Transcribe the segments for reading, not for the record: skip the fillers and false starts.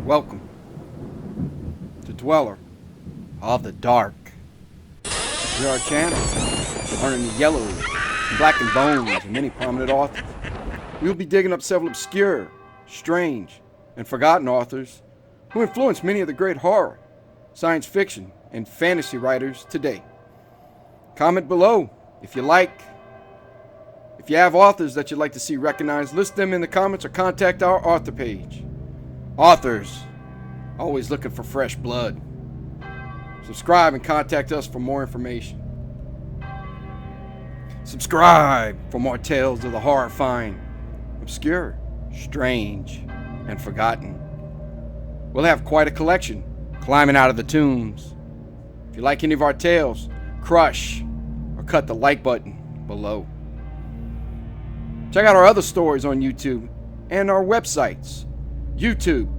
Welcome to Dweller of the Dark. We're our channel, learning the yellow, black and bones of many prominent authors. We will be digging up several obscure, strange, and forgotten authors who influenced many of the great horror, science fiction, and fantasy writers today. Comment below if you like. If you have authors that you'd like to see recognized, list them in the comments or contact our author page. Authors, always looking for fresh blood. Subscribe and contact us for more information. Subscribe for more tales of the horrifying, obscure, strange, and forgotten. We'll have quite a collection climbing out of the tombs. If you like any of our tales, crush or cut the like button below. Check out our other stories on YouTube and our websites. YouTube,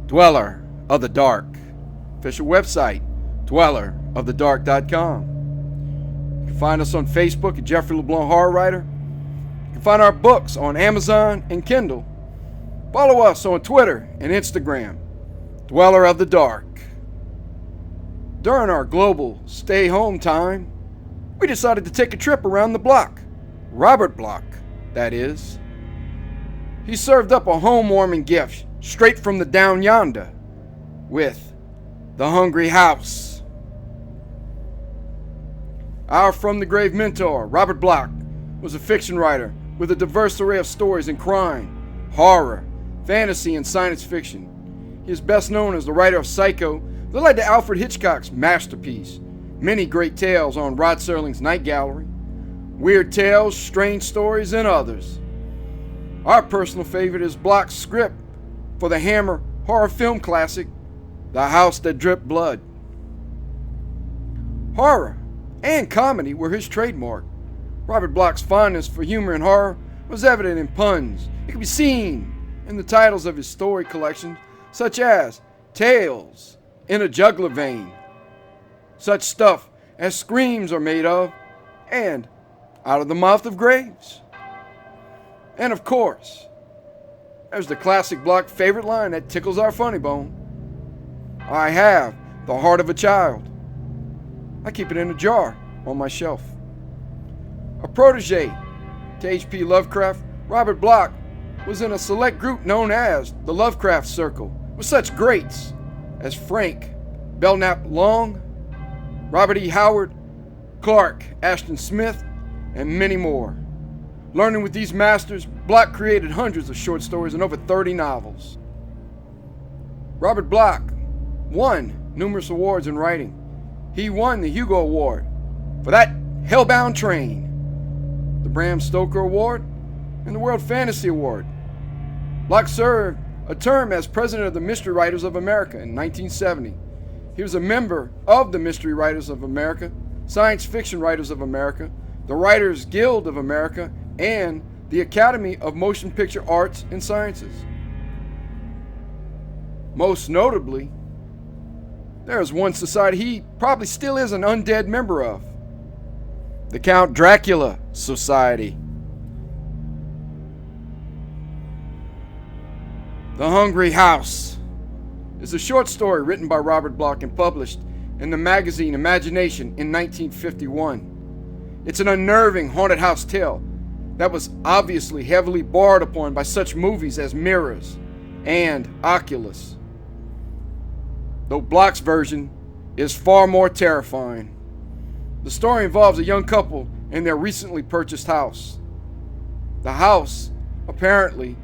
Dweller of the Dark. Official website, dwellerofthedark.com. You can find us on Facebook at Jeffrey LeBlanc Horror Writer. You can find our books on Amazon and Kindle. Follow us on Twitter and Instagram, Dweller of the Dark. During our global stay-home time, we decided to take a trip around the block. Robert Bloch, that is. He served up a home-warming gift straight from the down yonder with The Hungry House. Our from-the-grave mentor, Robert Bloch, was a fiction writer with a diverse array of stories in crime, horror, fantasy, and science fiction. He is best known as the writer of Psycho that led to Alfred Hitchcock's masterpiece, many great tales on Rod Serling's Night Gallery, Weird Tales, Strange Stories, and others. Our personal favorite is Bloch's script for the Hammer horror film classic, The House That Dripped Blood. Horror and comedy were his trademark. Robert Bloch's fondness for humor and horror was evident in puns. It can be seen in the titles of his story collections, such as Tales in a Jugular Vein, such stuff as Screams Are Made Of, and Out of the Mouth of Graves. And of course, there's the classic Bloch favorite line that tickles our funny bone. I have the heart of a child. I keep it in a jar on my shelf. A protege to H.P. Lovecraft, Robert Bloch was in a select group known as the Lovecraft Circle, with such greats as Frank Belknap Long, Robert E. Howard, Clark Ashton Smith, and many more. Learning with these masters, Bloch created hundreds of short stories and over 30 novels. Robert Bloch won numerous awards in writing. He won the Hugo Award for That Hellbound Train, the Bram Stoker Award, and the World Fantasy Award. Bloch served a term as president of the Mystery Writers of America in 1970. He was a member of the Mystery Writers of America, Science Fiction Writers of America, the Writers Guild of America, and the Academy of Motion Picture Arts and Sciences. Most notably, there is one society he probably still is an undead member of, the Count Dracula Society. The Hungry House is a short story written by Robert Bloch and published in the magazine Imagination in 1951. It's an unnerving haunted house tale that was obviously heavily borrowed upon by such movies as Mirrors and Oculus, though Bloch's version is far more terrifying. The story involves a young couple in their recently purchased house. The house, apparently,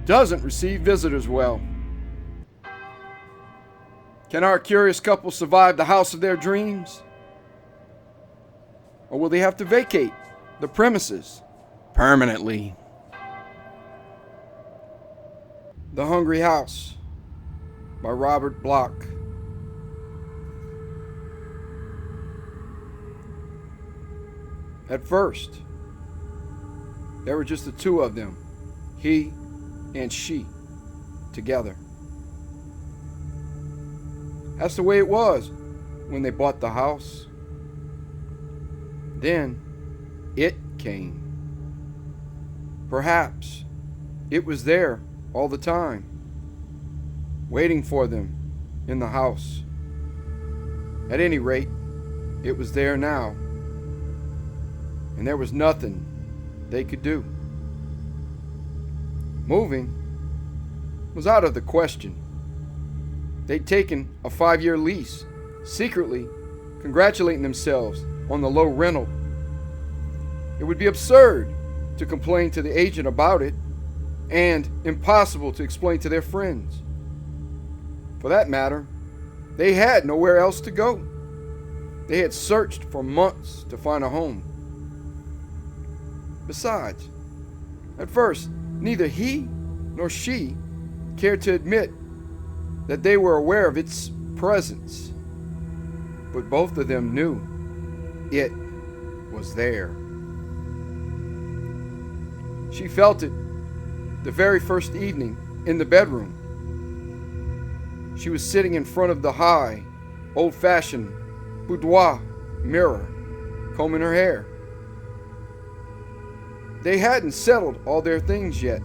doesn't receive visitors well. Can our curious couple survive the house of their dreams? Or will they have to vacate the premises permanently? The Hungry House by Robert Bloch. At first, there were just the two of them, he and she, together. That's the way it was when they bought the house. Then it came. Perhaps it was there all the time. waiting for them in the house. At any rate, it was there now, and there was nothing they could do. Moving was out of the question. They'd taken a 5-year lease, secretly congratulating themselves on the low rental. It would be absurd to complain to the agent about it, and impossible to explain to their friends. For that matter, they had nowhere else to go. They had searched for months to find a home. Besides, at first, neither he nor she cared to admit that they were aware of its presence. But both of them knew it was there. She felt it the very first evening in the bedroom. She was sitting in front of the high, old-fashioned boudoir mirror, combing her hair. They hadn't settled all their things yet,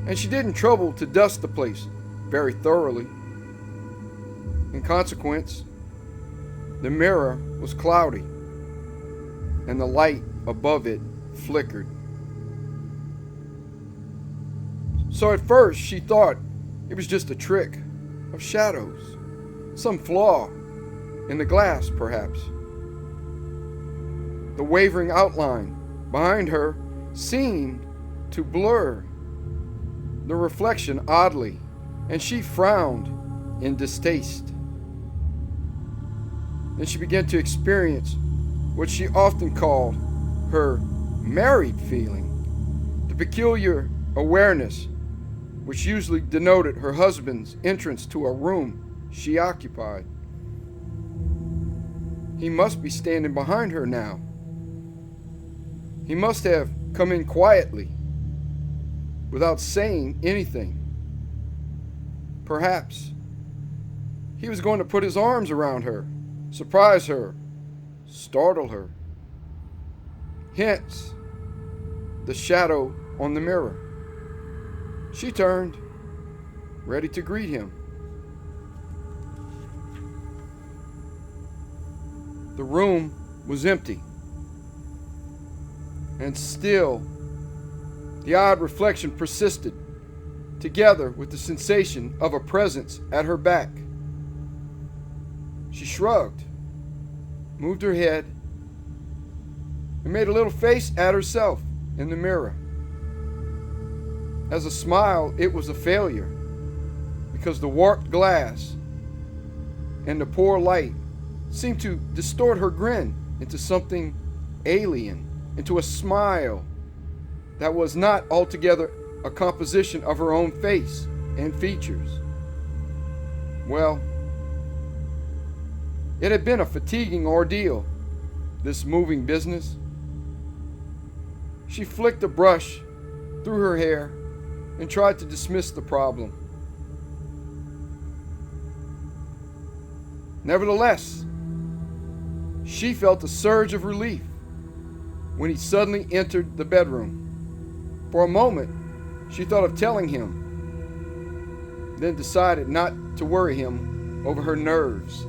and she didn't trouble to dust the place very thoroughly. In consequence, the mirror was cloudy, and the light above it flickered. So at first she thought it was just a trick of shadows, some flaw in the glass perhaps. The wavering outline behind her seemed to blur the reflection oddly, and she frowned in distaste. Then she began to experience what she often called her married feeling, the peculiar awareness which usually denoted her husband's entrance to a room she occupied. He must be standing behind her now. He must have come in quietly, without saying anything. Perhaps he was going to put his arms around her, surprise her, startle her. Hence, the shadow on the mirror. She turned, ready to greet him. The room was empty, and still the odd reflection persisted, together with the sensation of a presence at her back. She shrugged, moved her head, and made a little face at herself in the mirror. As a smile, it was a failure, because the warped glass and the poor light seemed to distort her grin into something alien, into a smile that was not altogether a composition of her own face and features. Well, it had been a fatiguing ordeal, this moving business. She flicked a brush through her hair and tried to dismiss the problem. Nevertheless, she felt a surge of relief when he suddenly entered the bedroom. For a moment, she thought of telling him, then decided not to worry him over her nerves.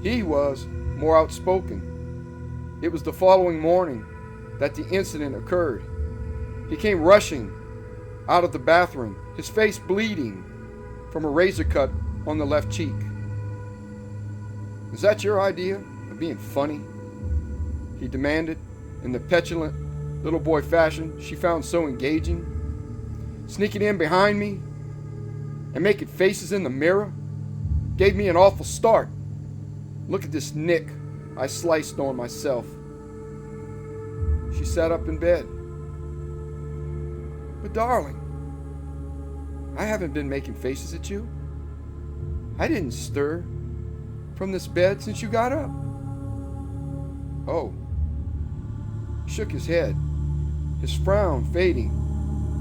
He was more outspoken. It was the following morning that the incident occurred. He came rushing out of the bathroom, his face bleeding from a razor cut on the left cheek. "Is that your idea of being funny?" he demanded in the petulant little boy fashion she found so engaging. "Sneaking in behind me and making faces in the mirror gave me an awful start. Look at this nick I sliced on myself." She sat up in bed. "But darling, I haven't been making faces at you. I didn't stir from this bed since you got up." "Oh." He shook his head, his frown fading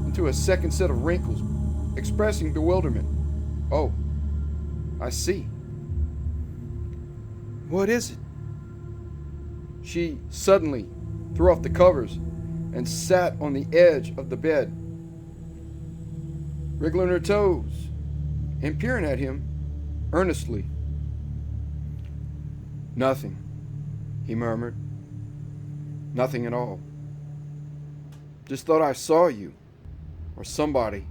into a second set of wrinkles, expressing bewilderment. "Oh, I see." "What is it?" She suddenly threw off the covers and sat on the edge of the bed. wriggling her toes and peering at him earnestly. "Nothing," he murmured. "Nothing at all. Just thought I saw you, or somebody,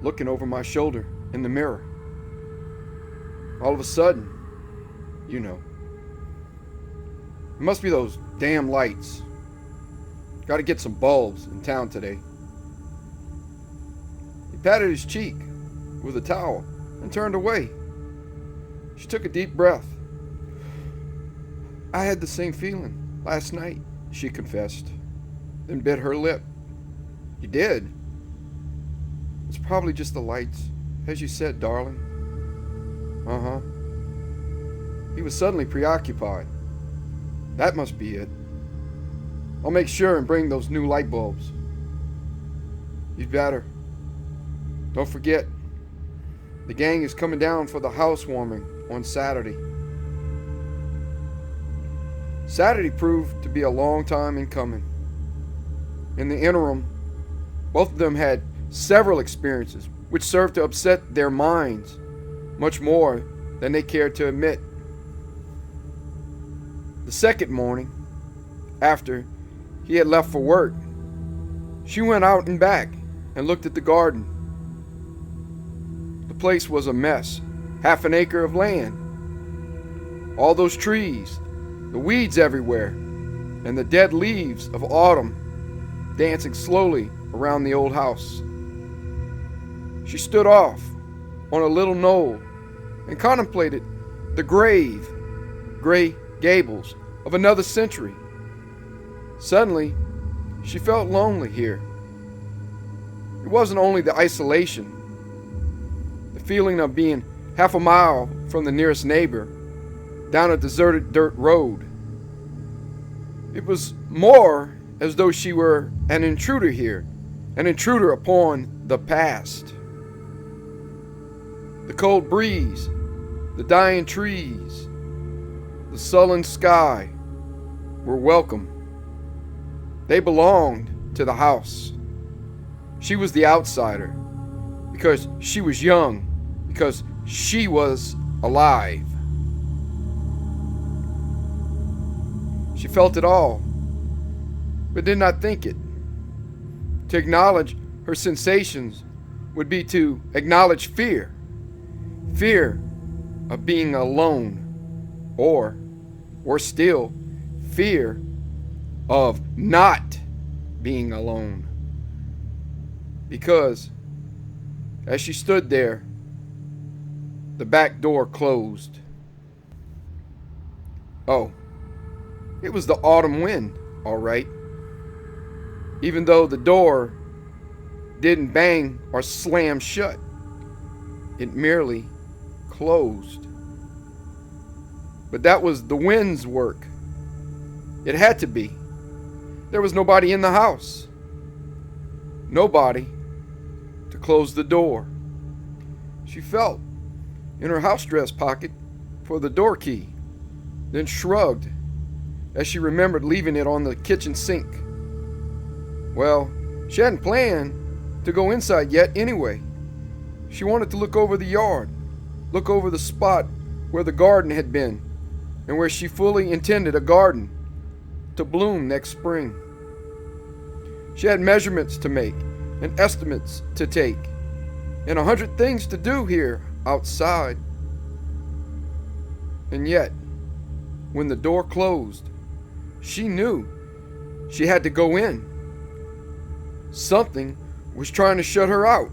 looking over my shoulder in the mirror. All of a sudden, you know. It must be those damn lights. Got to get some bulbs in town today." He patted his cheek with a towel and turned away. She took a deep breath. "I had the same feeling last night," she confessed, then bit her lip. "You did? It's probably just the lights, as you said, darling." "Uh-huh." He was suddenly preoccupied. "That must be it. I'll make sure and bring those new light bulbs." "You'd better. Don't forget, the gang is coming down for the housewarming on Saturday." Saturday proved to be a long time in coming. In the interim, both of them had several experiences which served to upset their minds much more than they cared to admit. The second morning, after he had left for work, she went out and back and looked at the garden. The place was a mess, half an acre of land. All those trees, the weeds everywhere, and the dead leaves of autumn dancing slowly around the old house. She stood off on a little knoll and contemplated the grave, gray gables of another century. Suddenly, she felt lonely here. It wasn't only the isolation, the feeling of being half a mile from the nearest neighbor, down a deserted dirt road. It was more as though she were an intruder here, an intruder upon the past. The cold breeze, the dying trees, the sullen sky were welcome. They belonged to the house. She was the outsider because she was young, because she was alive. She felt it all, but did not think it. To acknowledge her sensations would be to acknowledge fear. Fear of being alone, or worse still, fear of not being alone. Because as she stood there, the back door closed. Oh, it was the autumn wind, all right. Even though the door didn't bang or slam shut, it merely closed. But that was the wind's work. It had to be. There was nobody in the house. Nobody to close the door. She felt in her house dress pocket for the door key, then shrugged as she remembered leaving it on the kitchen sink. Well, she hadn't planned to go inside yet anyway. She wanted to look over the yard, look over the spot where the garden had been, and where she fully intended a garden to bloom next spring. She had measurements to make and estimates to take, and 100 things to do here outside. And yet, when the door closed, she knew she had to go in. Something was trying to shut her out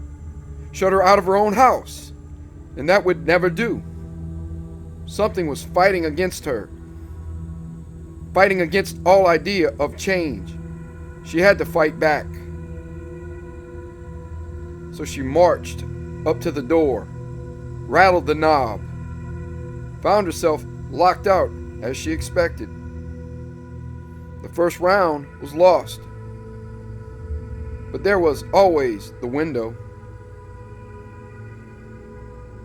of her own house, and that would never do. Something was fighting against her, fighting against all idea of change. She had to fight back. So she marched up to the door, rattled the knob, found herself locked out as she expected. The first round was lost, but there was always the window.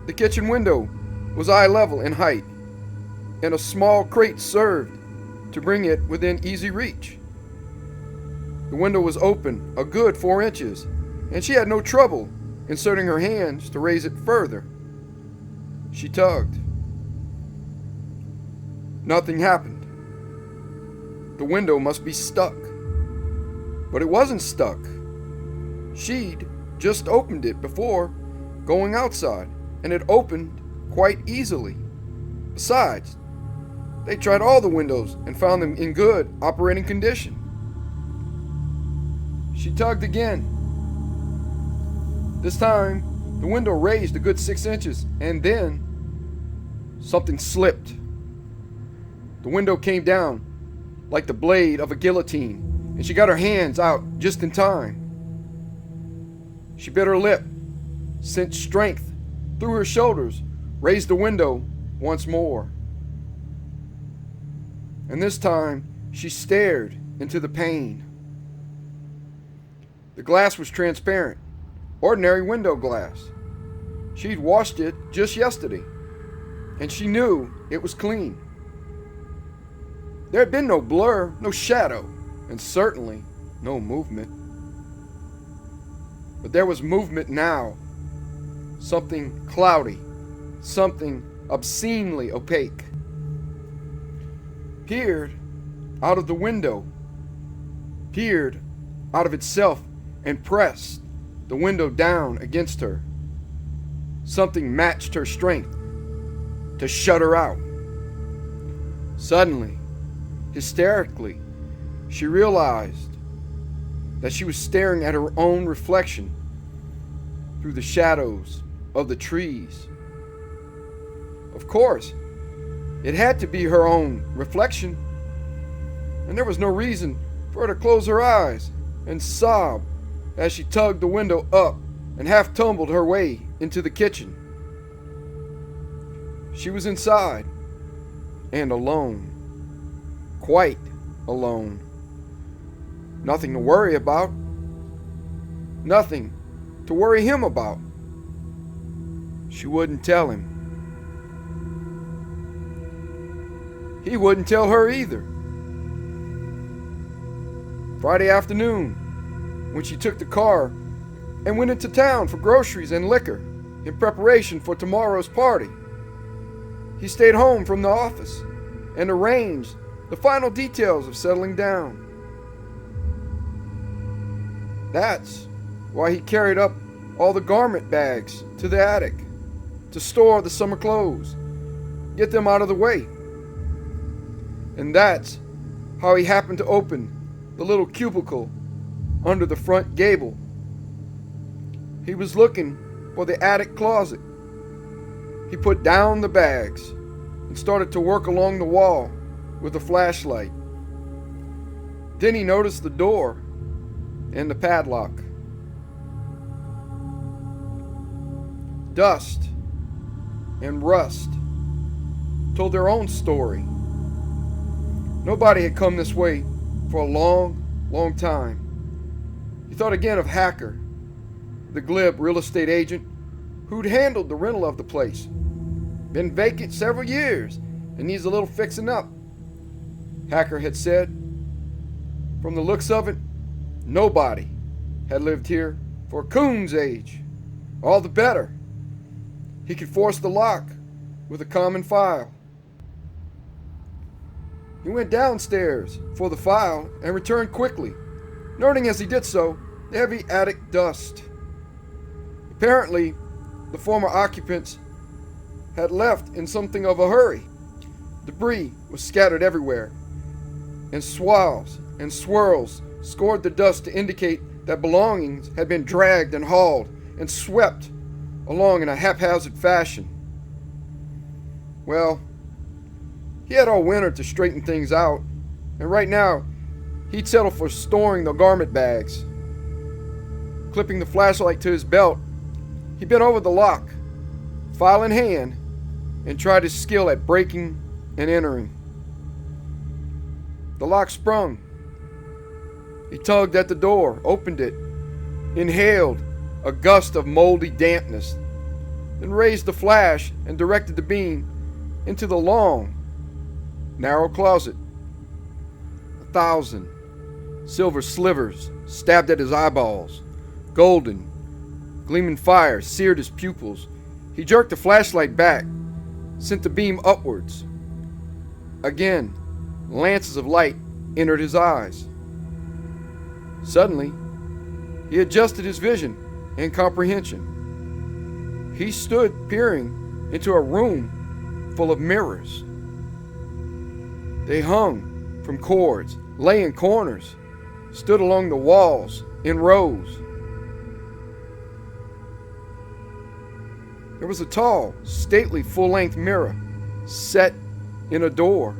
The kitchen window was eye level in height, and a small crate served to bring it within easy reach. The window was open a good 4 inches, and she had no trouble inserting her hands to raise it further. She tugged. Nothing happened. The window must be stuck. But it wasn't stuck. She'd just opened it before going outside, and it opened quite easily. Besides, they tried all the windows and found them in good operating condition. She tugged again. This time, the window raised a good 6 inches, and then something slipped. The window came down like the blade of a guillotine, and she got her hands out just in time. She bit her lip, sent strength through her shoulders, raised the window once more. And this time, she stared into the pane. The glass was transparent, ordinary window glass. She'd washed it just yesterday, and she knew it was clean. There had been no blur, no shadow, and certainly no movement. But there was movement now. Something cloudy, something obscenely opaque, peered out of the window, peered out of itself, and pressed the window down against her. Something matched her strength to shut her out. Suddenly, hysterically, she realized that she was staring at her own reflection through the shadows of the trees. Of course, it had to be her own reflection, and there was no reason for her to close her eyes and sob as she tugged the window up and half tumbled her way into the kitchen. She was inside and alone. Quite alone. Nothing to worry about. Nothing to worry him about. She wouldn't tell him. He wouldn't tell her either. Friday afternoon, when she took the car and went into town for groceries and liquor in preparation for tomorrow's party, he stayed home from the office and arranged the final details of settling down. That's why he carried up all the garment bags to the attic to store the summer clothes, get them out of the way. And that's how he happened to open the little cubicle under the front gable. He was looking for the attic closet. He put down the bags and started to work along the wall with a flashlight. Then he noticed the door and the padlock. Dust and rust told their own story. Nobody had come this way for a long, long time. He thought again of Hacker, the glib real estate agent who'd handled the rental of the place. Been vacant several years and needs a little fixing up, Hacker had said. From the looks of it, nobody had lived here for a coon's age. All the better. He could force the lock with a common file. He went downstairs for the file and returned quickly, noting as he did so the heavy attic dust. Apparently, the former occupants had left in something of a hurry. Debris was scattered everywhere, and swirls and swirls scored the dust to indicate that belongings had been dragged and hauled and swept along in a haphazard fashion. Well, he had all winter to straighten things out, and right now he'd settle for storing the garment bags. Clipping the flashlight to his belt, he bent over the lock, file in hand, and tried his skill at breaking and entering. The lock sprung. He tugged at the door, opened it, inhaled a gust of moldy dampness, then raised the flash and directed the beam into the long, narrow closet. 1,000 silver slivers stabbed at his eyeballs, golden, Gleaming fire seared his pupils. He jerked the flashlight back, sent the beam upwards. Again, lances of light entered his eyes. Suddenly, he adjusted his vision and comprehension. He stood peering into a room full of mirrors. They hung from cords, lay in corners, stood along the walls in rows. There was a tall, stately, full-length mirror set in a door.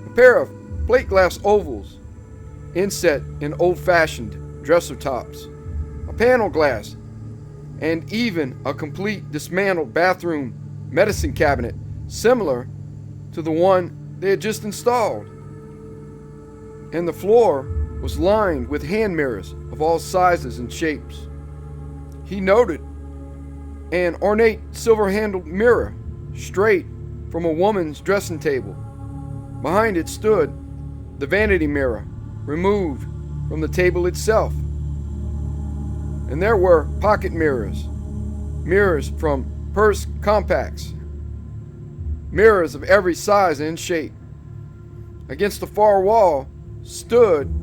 A pair of plate glass ovals inset in old-fashioned dresser tops. A panel glass, and even a complete dismantled bathroom medicine cabinet similar to the one they had just installed. And the floor was lined with hand mirrors of all sizes and shapes. He noted an ornate silver-handled mirror straight from a woman's dressing table. Behind it stood the vanity mirror, removed from the table itself. And there were pocket mirrors, mirrors from purse compacts, mirrors of every size and shape. Against the far wall stood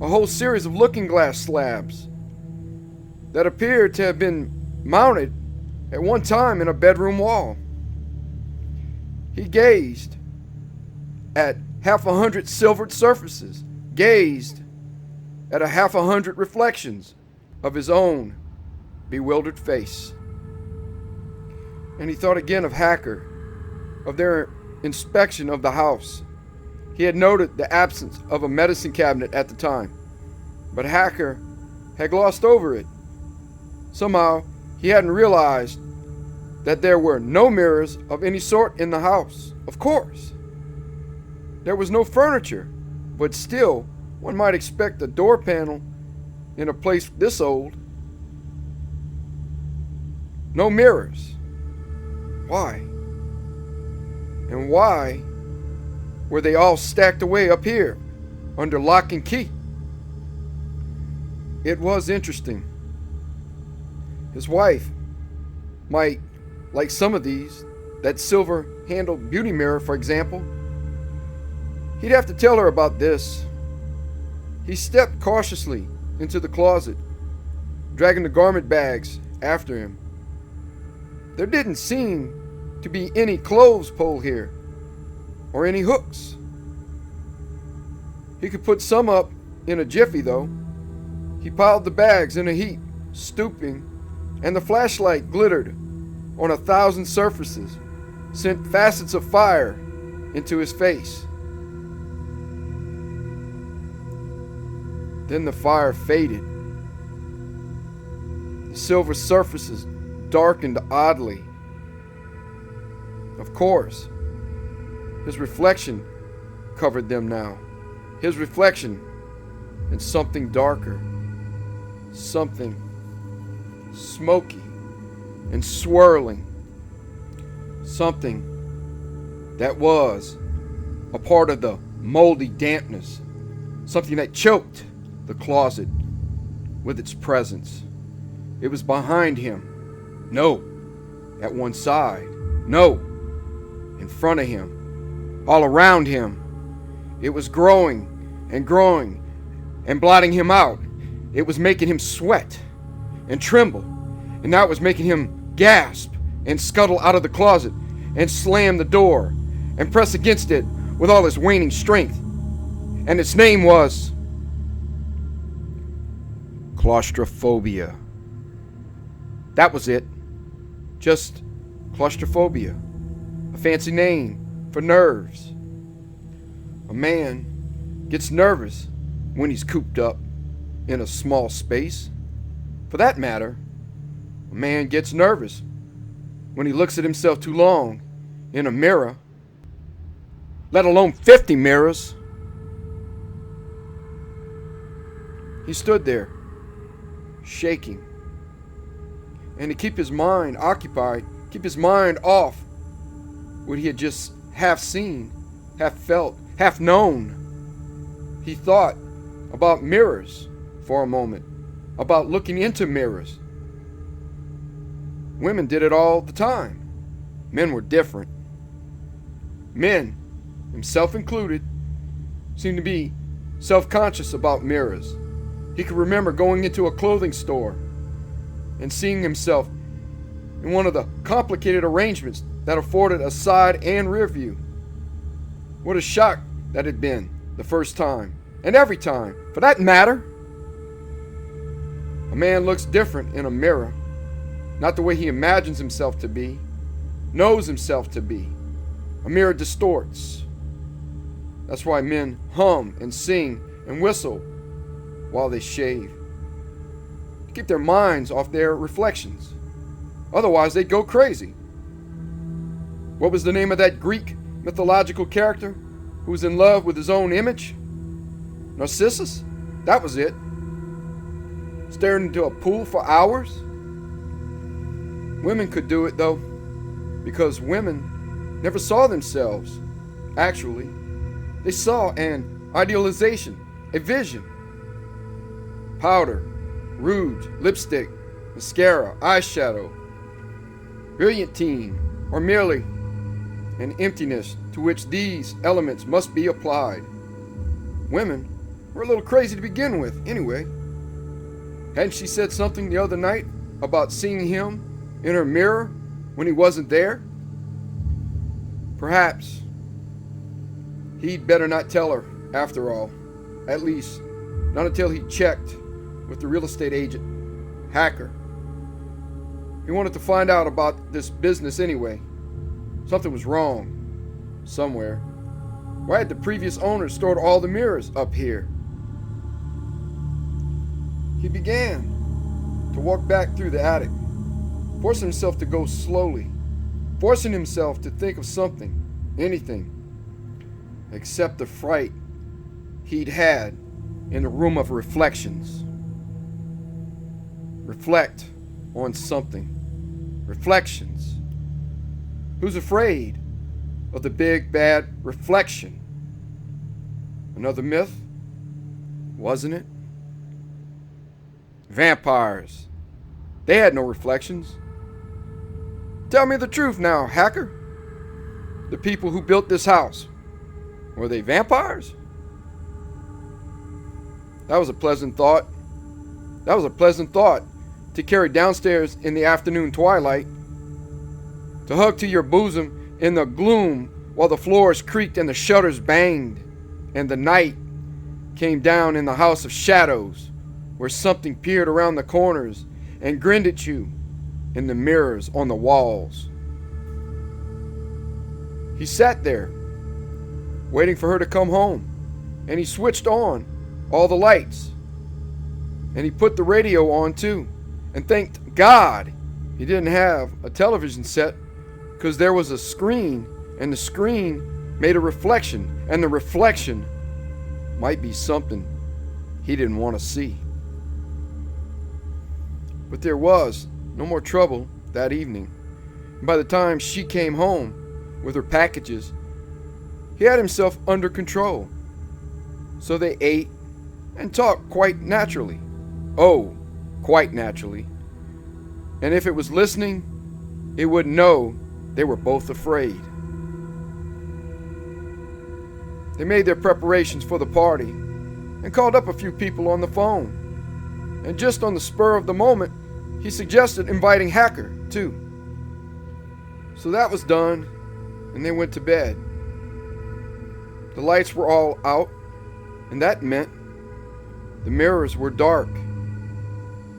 a whole series of looking-glass slabs that appeared to have been mounted at one time in a bedroom wall. He gazed at 100 silvered surfaces, gazed at 100 reflections of his own bewildered face. And he thought again of Hacker, of their inspection of the house. He had noted the absence of a medicine cabinet at the time, but Hacker had glossed over it. Somehow, he hadn't realized that there were no mirrors of any sort in the house. Of course. There was no furniture, but still, one might expect a door panel in a place this old. No mirrors. Why? And why were they all stacked away up here under lock and key? It was interesting. His wife might like some of these, that silver-handled beauty mirror, for example. He'd have to tell her about this. He stepped cautiously into the closet, dragging the garment bags after him. There didn't seem to be any clothes pole here, or any hooks. He could put some up in a jiffy, though. He piled the bags in a heap, stooping, and the flashlight glittered on 1,000 surfaces, sent facets of fire into his face. Then the fire faded. The silver surfaces darkened oddly. Of course, his reflection covered them now. His reflection and something darker, something smoky and swirling, something that was a part of the moldy dampness, something that choked the closet with its presence. It was behind him. No, at one side. No, in front of him. All around him. It was growing and growing and blotting him out. It was making him sweat and tremble. And now it was making him gasp and scuttle out of the closet and slam the door and press against it with all his waning strength. And its name was claustrophobia. That was it. Just claustrophobia. A fancy name for nerves. A man gets nervous when he's cooped up in a small space. For that matter, a man gets nervous when he looks at himself too long in a mirror, let alone 50 mirrors. He stood there, shaking. And to keep his mind occupied, keep his mind off what he had just half seen, half felt, half known, he thought about mirrors for a moment, about looking into mirrors, Women did it all the time. Men were different. Men, himself included, seemed to be self-conscious about mirrors. He could remember going into a clothing store and seeing himself in one of the complicated arrangements that afforded a side and rear view. What a shock that had been the first time, and every time, for that matter. A man looks different in a mirror, not the way he imagines himself to be, knows himself to be. A mirror distorts. That's why men hum and sing and whistle while they shave, to keep their minds off their reflections. Otherwise, they'd go crazy. What was the name of that Greek mythological character who was in love with his own image? Narcissus? That was it. Staring into a pool for hours? Women could do it, though, because women never saw themselves. Actually, they saw an idealization, a vision. Powder, rouge, lipstick, mascara, eyeshadow, brilliantine, or merely an emptiness to which these elements must be applied. Women were a little crazy to begin with, anyway. Hadn't she said something the other night about seeing him in her mirror when he wasn't there? Perhaps he'd better not tell her after all. At least, not until he checked with the real estate agent, Hacker. He wanted to find out about this business anyway. Something was wrong somewhere. Why had the previous owner stored all the mirrors up here? He began to walk back through the attic, forcing himself to go slowly, forcing himself to think of something, anything, except the fright he'd had in the room of reflections. Reflect on something. Reflections. Who's afraid of the big bad reflection? Another myth, wasn't it? Vampires. They had no reflections. Tell me the truth now, Hacker. The people who built this house, were they vampires? That was a pleasant thought. That was a pleasant thought to carry downstairs in the afternoon twilight, to hug to your bosom in the gloom while the floors creaked and the shutters banged, and the night came down in the house of shadows, where something peered around the corners and grinned at you in the mirrors on the walls. He sat there, waiting for her to come home, and he switched on all the lights, and he put the radio on too, and thanked God he didn't have a television set, because there was a screen, and the screen made a reflection, and the reflection might be something he didn't want to see. But there was no more trouble that evening. And by the time she came home with her packages, he had himself under control. So they ate and talked quite naturally. Oh, quite naturally. And if it was listening, it would know they were both afraid. They made their preparations for the party and called up a few people on the phone. And just on the spur of the moment, he suggested inviting Hacker, too. So that was done, and they went to bed. The lights were all out, and that meant the mirrors were dark,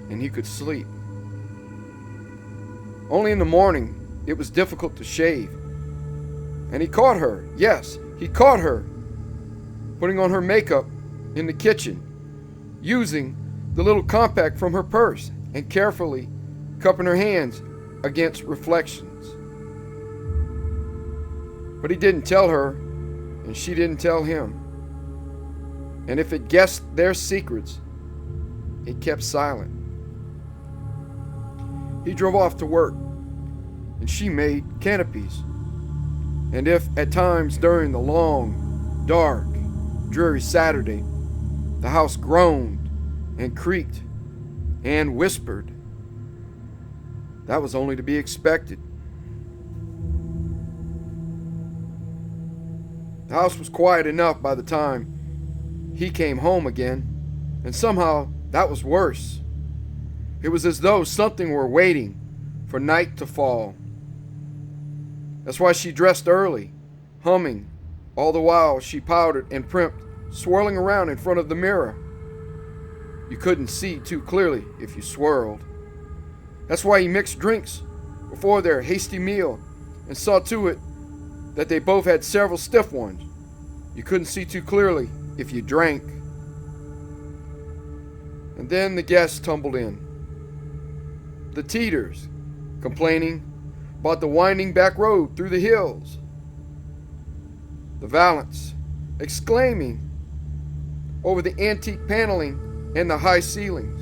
and he could sleep. Only in the morning, it was difficult to shave. And he caught her, yes, he caught her, putting on her makeup in the kitchen, using the little compact from her purse and carefully cupping her hands against reflections. But he didn't tell her, and she didn't tell him. And if it guessed their secrets, it kept silent. He drove off to work, and she made canopies. And if at times during the long, dark, dreary Saturday, the house groaned and creaked and whispered, That was only to be expected. The house was quiet enough by the time he came home again, and somehow that was worse. It was as though something were waiting for night to fall. That's why she dressed early, humming, all the while she powdered and primped, swirling around in front of the mirror. You couldn't see too clearly if you swirled. That's why he mixed drinks before their hasty meal and saw to it that they both had several stiff ones. You couldn't see too clearly if you drank. And then the guests tumbled in. The Teeters, complaining about the winding back road through the hills. The Vallants, exclaiming over the antique paneling and the high ceilings.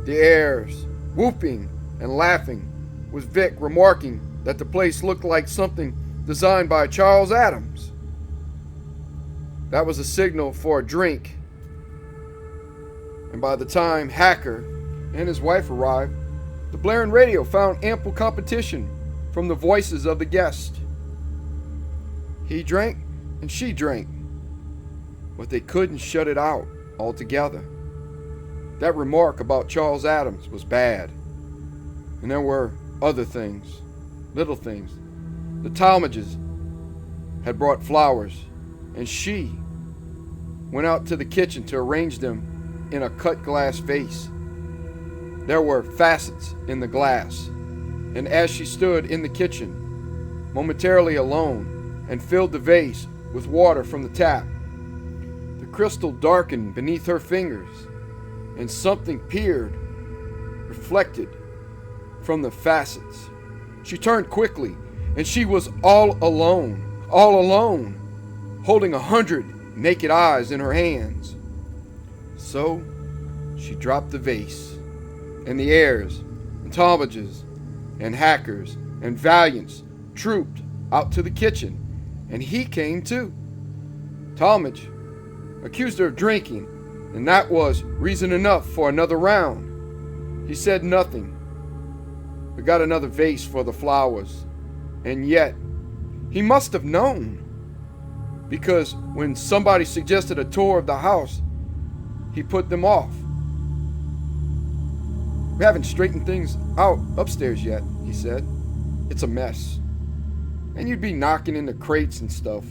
The Ayres, whooping and laughing, with Vic remarking that the place looked like something designed by Charles Adams. That was a signal for a drink. And by the time Hacker and his wife arrived, the blaring radio found ample competition from the voices of the guests. He drank and she drank, but they couldn't shut it out altogether. That remark about Charles Adams was bad. And there were other things, little things. The Talmadges had brought flowers, and she went out to the kitchen to arrange them in a cut glass vase. There were facets in the glass, and as she stood in the kitchen, momentarily alone, and filled the vase with water from the tap, the crystal darkened beneath her fingers, and something peered, reflected from the facets. She turned quickly, and she was all alone, holding 100 naked eyes in her hands. So she dropped the vase, and the Ayres, and Talmadges, and Hackers, and Valiants trooped out to the kitchen, and he came too. Talmadge accused her of drinking, and that was reason enough for another round. He said nothing, but got another vase for the flowers. And yet, he must have known, because when somebody suggested a tour of the house, he put them off. "We haven't straightened things out upstairs yet," he said. "It's a mess. And you'd be knocking into crates and stuff."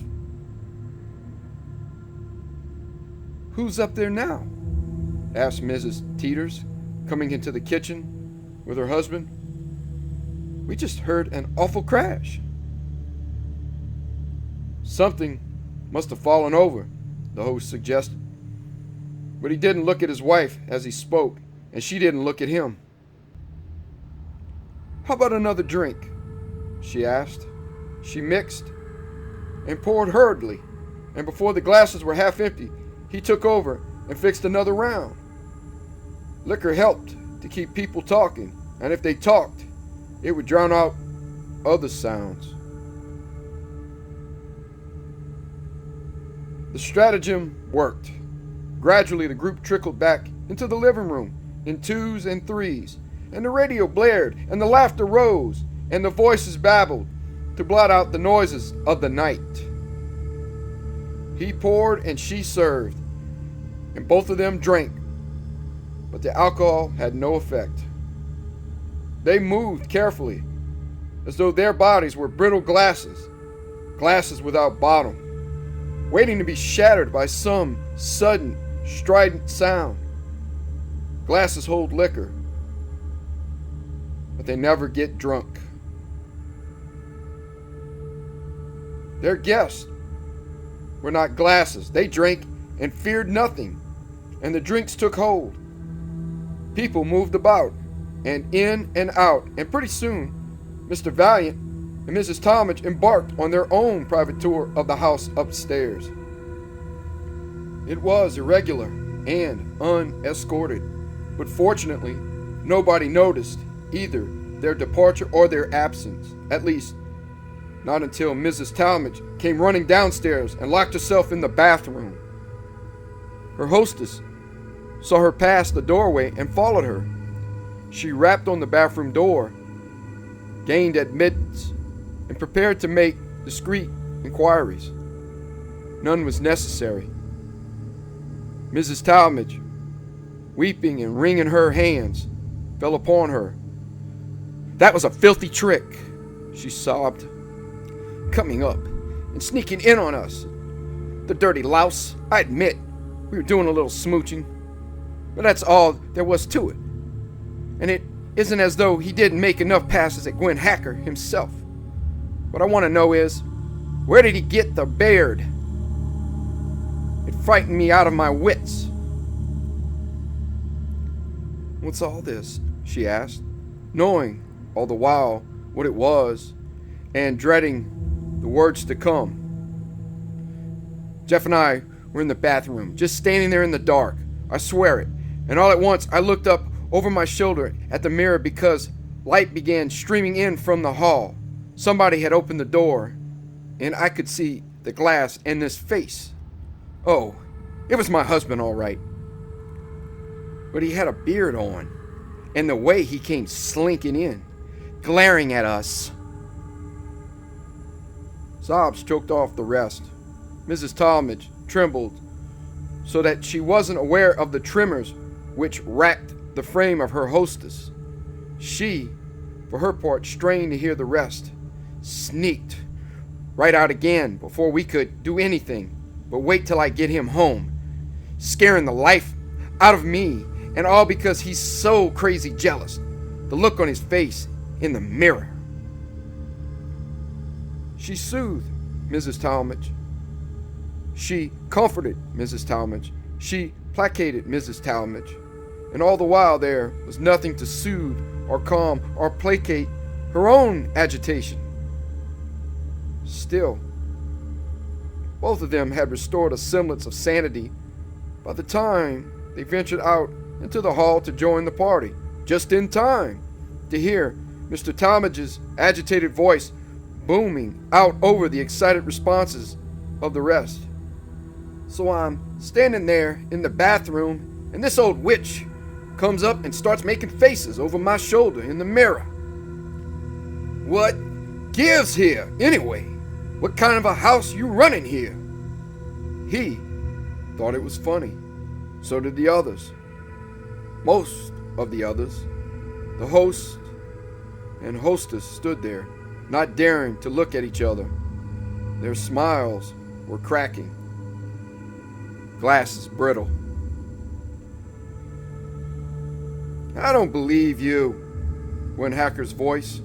"Who's up there now?" asked Mrs. Teeters, coming into the kitchen with her husband. "We just heard an awful crash." "Something must have fallen over," the host suggested. But he didn't look at his wife as he spoke, and she didn't look at him. "How about another drink?" she asked. She mixed and poured hurriedly, and before the glasses were half empty, he took over and fixed another round. Liquor helped to keep people talking, and if they talked, it would drown out other sounds. The stratagem worked. Gradually, the group trickled back into the living room in twos and threes, and the radio blared, and the laughter rose, and the voices babbled to blot out the noises of the night. He poured and she served, and both of them drank, but the alcohol had no effect. They moved carefully, as though their bodies were brittle glasses, glasses without bottom, waiting to be shattered by some sudden, strident sound. Glasses hold liquor, but they never get drunk. Their guests were not glasses. They drank and feared nothing, and the drinks took hold. People moved about, and in and out, and pretty soon Mr. Valiant and Mrs. Talmadge embarked on their own private tour of the house upstairs. It was irregular and unescorted, but fortunately nobody noticed either their departure or their absence, at least not until Mrs. Talmadge came running downstairs and locked herself in the bathroom. Her hostess saw her pass the doorway and followed her. She rapped on the bathroom door, gained admittance, and prepared to make discreet inquiries. None was necessary. Mrs. Talmadge, weeping and wringing her hands, fell upon her. "That was a filthy trick," she sobbed. "Coming up and sneaking in on us. The dirty louse. I admit, we were doing a little smooching, but that's all there was to it. And it isn't as though he didn't make enough passes at Gwen Hacker himself. What I want to know is, where did he get the beard? It frightened me out of my wits." "What's all this?" she asked, knowing all the while what it was and dreading the words to come. "Jeff and I were in the bathroom, just standing there in the dark. I swear it. And all at once I looked up over my shoulder at the mirror because light began streaming in from the hall. Somebody had opened the door, and I could see the glass and this face. Oh, it was my husband, all right. But he had a beard on, and the way he came slinking in, glaring at us." Sobs choked off the rest. Mrs. Talmadge trembled so that she wasn't aware of the tremors which racked the frame of her hostess. She, for her part, strained to hear the rest, sneaked right out again before we could do anything but wait till I get him home, scaring the life out of me, and all because he's so crazy jealous. The look on his face in the mirror. She soothed Mrs. Talmadge. She comforted Mrs. Talmadge. She placated Mrs. Talmadge. And all the while there was nothing to soothe or calm or placate her own agitation. Still, both of them had restored a semblance of sanity by the time they ventured out into the hall to join the party, just in time to hear Mr. Talmadge's agitated voice booming out over the excited responses of the rest. "So I'm standing there in the bathroom, and this old witch comes up and starts making faces over my shoulder in the mirror. What gives here, anyway? What kind of a house you running here?" He thought it was funny. So did the others. Most of the others. The host and hostess stood there, not daring to look at each other. Their smiles were cracking. Glasses brittle. "I don't believe you," went Hacker's voice.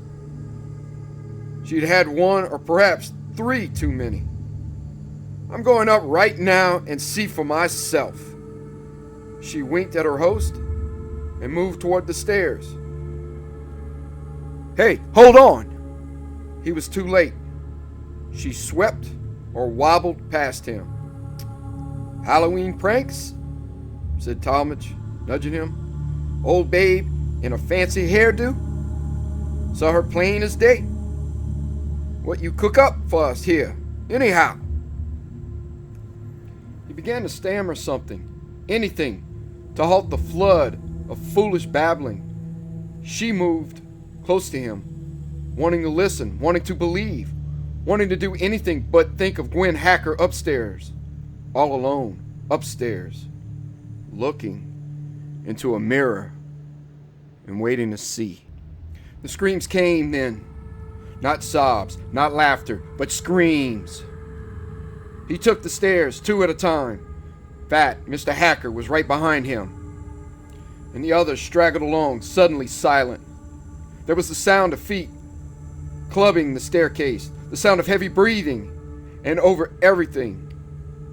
She'd had one or perhaps 3 too many. "I'm going up right now and see for myself." She winked at her host and moved toward the stairs. "Hey, hold on!" He was too late. She swept or wobbled past him. "Halloween pranks?" said Talmadge, nudging him. "Old babe in a fancy hairdo? Saw her plain as day. What you cook up for us here, anyhow?" He began to stammer something, anything, to halt the flood of foolish babbling. She moved close to him, wanting to listen, wanting to believe, wanting to do anything but think of Gwen Hacker upstairs, all alone, upstairs, looking into a mirror and waiting to see. The screams came then. Not sobs, not laughter, but screams. He took the stairs 2 at a time. Fat Mr. Hacker was right behind him, and the others straggled along, suddenly silent. There was the sound of feet clubbing the staircase, the sound of heavy breathing, and over everything,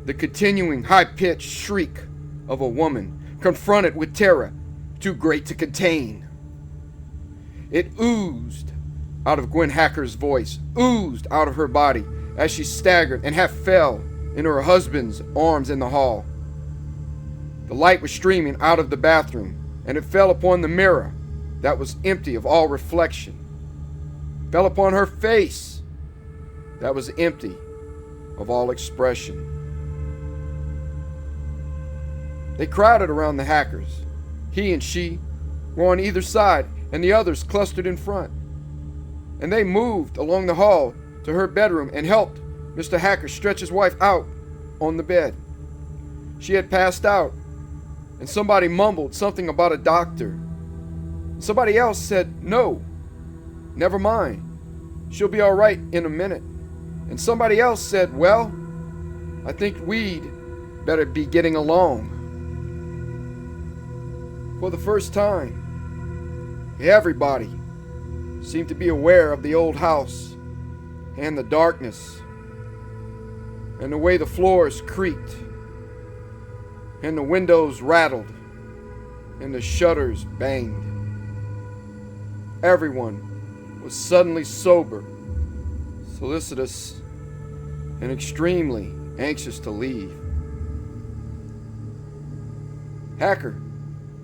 the continuing high-pitched shriek of a woman confronted with terror too great to contain. It oozed out of Gwen Hacker's voice, oozed out of her body as she staggered and half fell into her husband's arms in the hall. The light was streaming out of the bathroom, and it fell upon the mirror that was empty of all reflection. Fell upon her face that was empty of all expression. They crowded around the Hackers. He and she were on either side, and the others clustered in front. and they moved along the hall to her bedroom and helped Mr. Hacker stretch his wife out on the bed. She had passed out, and somebody mumbled something about a doctor. Somebody else said, "No, never mind. She'll be all right in a minute." And somebody else said, "Well, I think we'd better be getting along." For the first time, everybody seemed to be aware of the old house and the darkness and the way the floors creaked and the windows rattled and the shutters banged. Everyone was suddenly sober, solicitous, and extremely anxious to leave. Hacker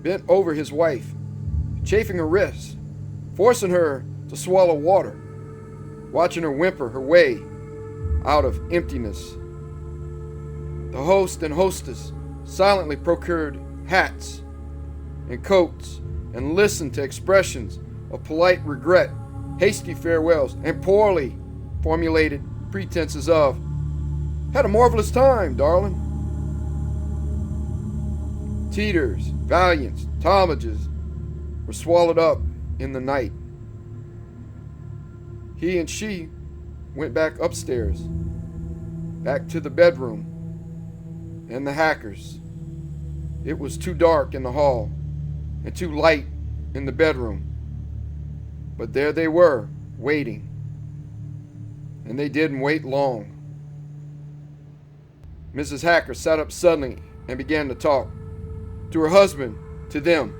bent over his wife, chafing her wrists, forcing her to swallow water, watching her whimper her way out of emptiness. The host and hostess silently procured hats and coats and listened to expressions of polite regret, hasty farewells, and poorly formulated pretenses of, "Had a marvelous time, darling." Teeters, Valiants, Talmadges were swallowed up in the night. He and she went back upstairs, back to the bedroom and the Hackers. It was too dark in the hall and too light in the bedroom. But there they were, waiting. And they didn't wait long. Mrs. Hacker sat up suddenly and began to talk. To her husband, to them.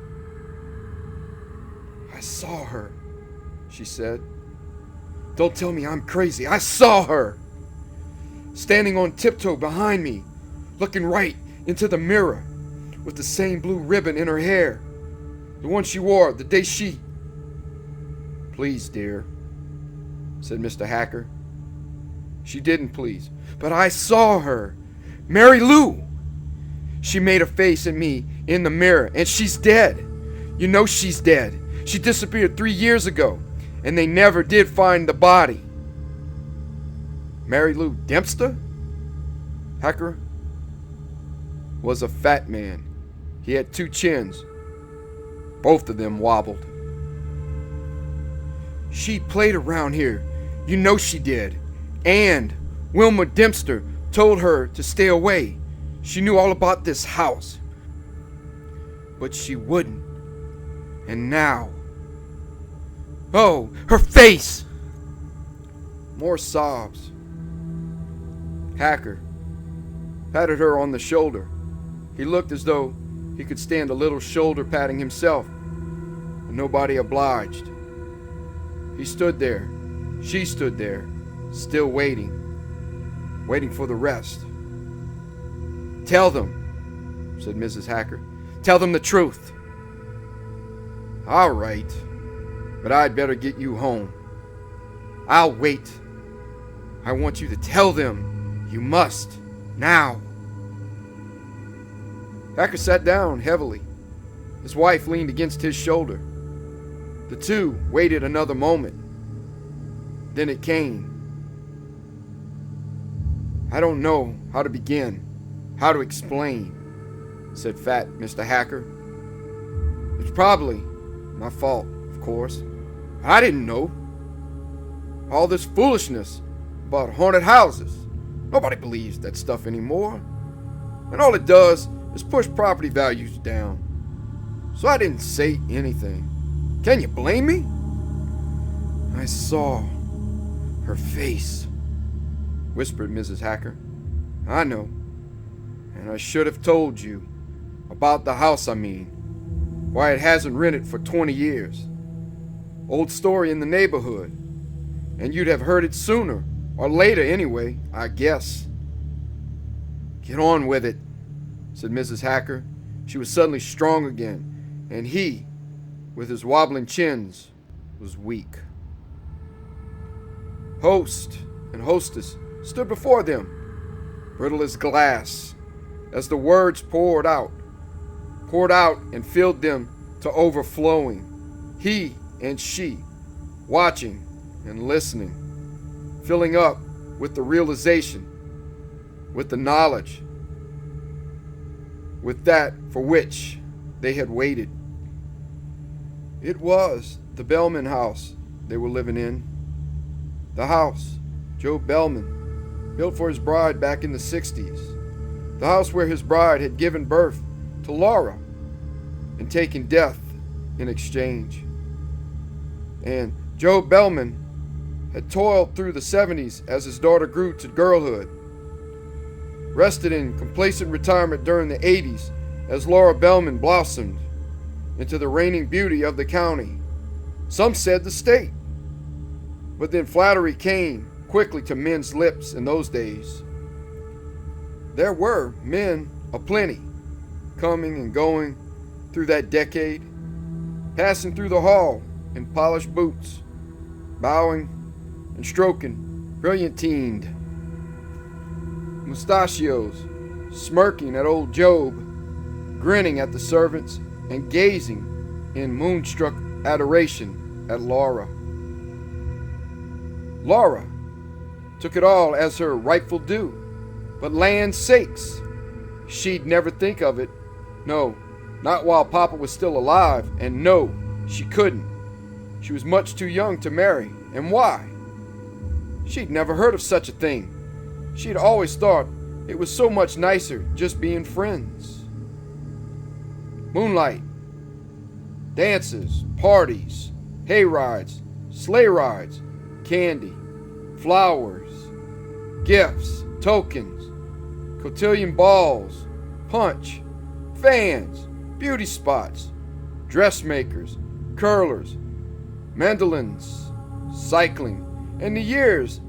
"I saw her," she said. "Don't tell me I'm crazy. I saw her. Standing on tiptoe behind me, looking right into the mirror, with the same blue ribbon in her hair. The one she wore the day she..." "Please, dear," said Mr. Hacker. She didn't please. "But I saw her. Mary Lou! She made a face at me in the mirror, and she's dead. You know she's dead. She disappeared 3 years ago, and they never did find the body." Mary Lou Dempster? Hacker was a fat man. He had 2 chins. Both of them wobbled. "She played around here. You know she did. And Wilma Dempster told her to stay away. She knew all about this house. But she wouldn't. And now... Oh, her face!" More sobs. Hacker patted her on the shoulder. He looked as though he could stand a little shoulder patting himself, and nobody obliged. He stood there. She stood there, still waiting for the rest. "Tell them," said Mrs. Hacker. "Tell them the truth." "All right, but I'd better get you home." "I'll wait. I want you to tell them. You must, now." Hacker sat down heavily. His wife leaned against his shoulder. The two waited another moment. Then it came. "I don't know how to begin, how to explain," said fat Mr. Hacker. "It's probably my fault, of course. I didn't know. All this foolishness about haunted houses. Nobody believes that stuff anymore. And all it does is push property values down. So I didn't say anything. Can you blame me? I saw her face," whispered Mrs. Hacker. "I know. And I should have told you. About the house, I mean. Why it hasn't rented for 20 years. Old story in the neighborhood. And you'd have heard it sooner, or later anyway, I guess." "Get on with it," said Mrs. Hacker. She was suddenly strong again, and he, with his wobbling chins, was weak. Host and hostess stood before them, brittle as glass, as the words poured out and filled them to overflowing. He and she, watching and listening, filling up with the realization, with the knowledge, with that for which they had waited. It was the Bellman house they were living in. The house Joe Bellman built for his bride back in the 60s. The house where his bride had given birth to Laura and taken death in exchange. And Joe Bellman had toiled through the 70s as his daughter grew to girlhood, rested in complacent retirement during the 80s as Laura Bellman blossomed into the reigning beauty of the county. Some said the state. But then flattery came quickly to men's lips in those days. There were men aplenty coming and going through that decade, passing through the hall in polished boots, bowing and stroking brilliantine mustachios, smirking at old Job, grinning at the servants, and gazing in moonstruck adoration at Laura. Laura took it all as her rightful due, but land's sakes, she'd never think of it. No, not while Papa was still alive, and no, she couldn't. She was much too young to marry, and why? She'd never heard of such a thing. She'd always thought it was so much nicer just being friends. Moonlight, dances, parties, hay rides, sleigh rides, candy, flowers, gifts, tokens, cotillion balls, punch, fans, beauty spots, dressmakers, curlers, mandolins, cycling, and the years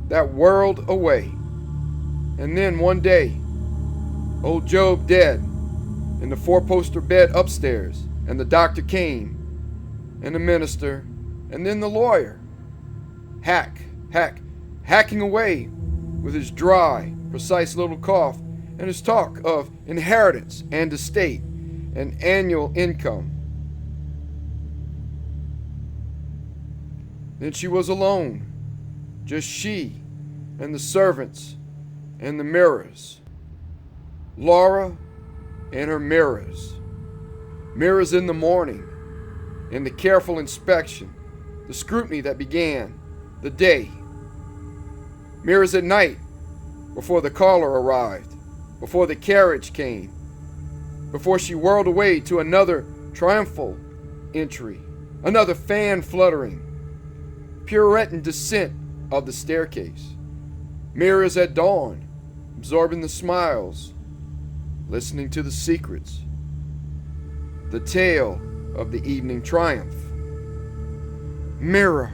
that whirled away. And then one day, old Job dead, in the four-poster bed upstairs, and the doctor came, and the minister, and then the lawyer. Hacking away with his dry, precise little cough, and his talk of inheritance and estate and annual income. Then she was alone, just she and the servants and the mirrors. Laura and her mirrors. Mirrors in the morning, in the careful inspection, the scrutiny that began the day. Mirrors at night, before the caller arrived, before the carriage came, before she whirled away to another triumphal entry, another fan fluttering, pirouetting descent of the staircase. Mirrors at dawn, absorbing the smiles, listening to the secrets, the tale of the evening triumph. Mirror,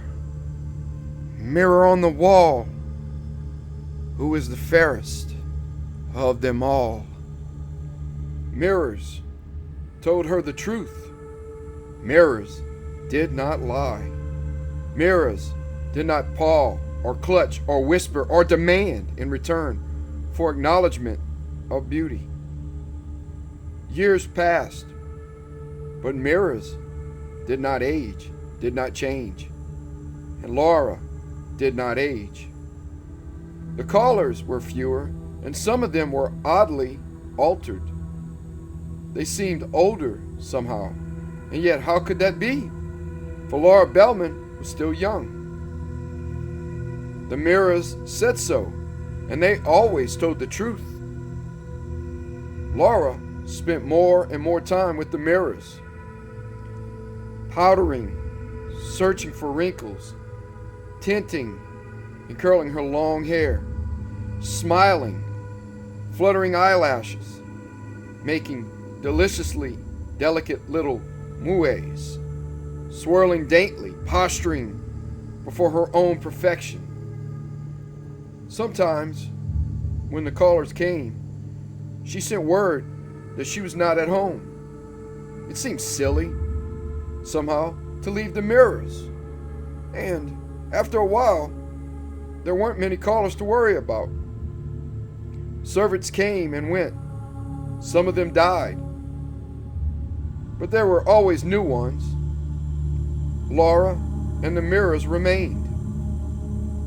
mirror on the wall, who is the fairest of them all? Mirrors told her the truth. Mirrors did not lie. Mirrors did not paw or clutch or whisper or demand in return for acknowledgement of beauty. Years passed, but mirrors did not age, did not change, and Laura did not age. The callers were fewer, and some of them were oddly altered. They seemed older somehow, and yet how could that be? For Laura Bellman was still young. The mirrors said so, and they always told the truth. Laura spent more and more time with the mirrors, powdering, searching for wrinkles, tinting and curling her long hair, smiling, fluttering eyelashes, making deliciously delicate little moues, swirling daintily, posturing before her own perfection. Sometimes, when the callers came, she sent word that she was not at home. It seemed silly, somehow, to leave the mirrors. And after a while, there weren't many callers to worry about. Servants came and went. Some of them died. But there were always new ones. Laura and the mirrors remained.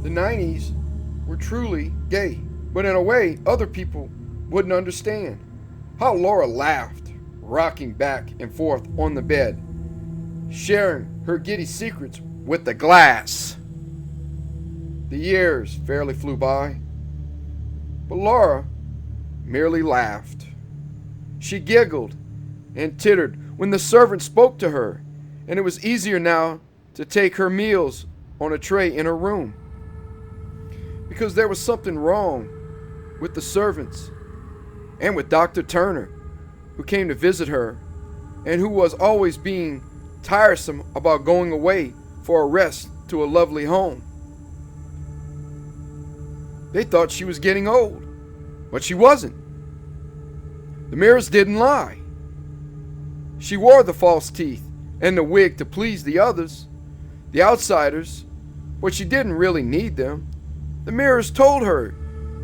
The 90s were truly gay, but in a way other people wouldn't understand. How Laura laughed, rocking back and forth on the bed, sharing her giddy secrets with the glass. The years fairly flew by, but Laura merely laughed. She giggled and tittered when the servant spoke to her, and it was easier now to take her meals on a tray in her room. Because there was something wrong with the servants and with Dr. Turner, who came to visit her and who was always being tiresome about going away for a rest to a lovely home. They thought she was getting old, but she wasn't. The mirrors didn't lie. She wore the false teeth and the wig to please the others, the outsiders, but she didn't really need them. The mirrors told her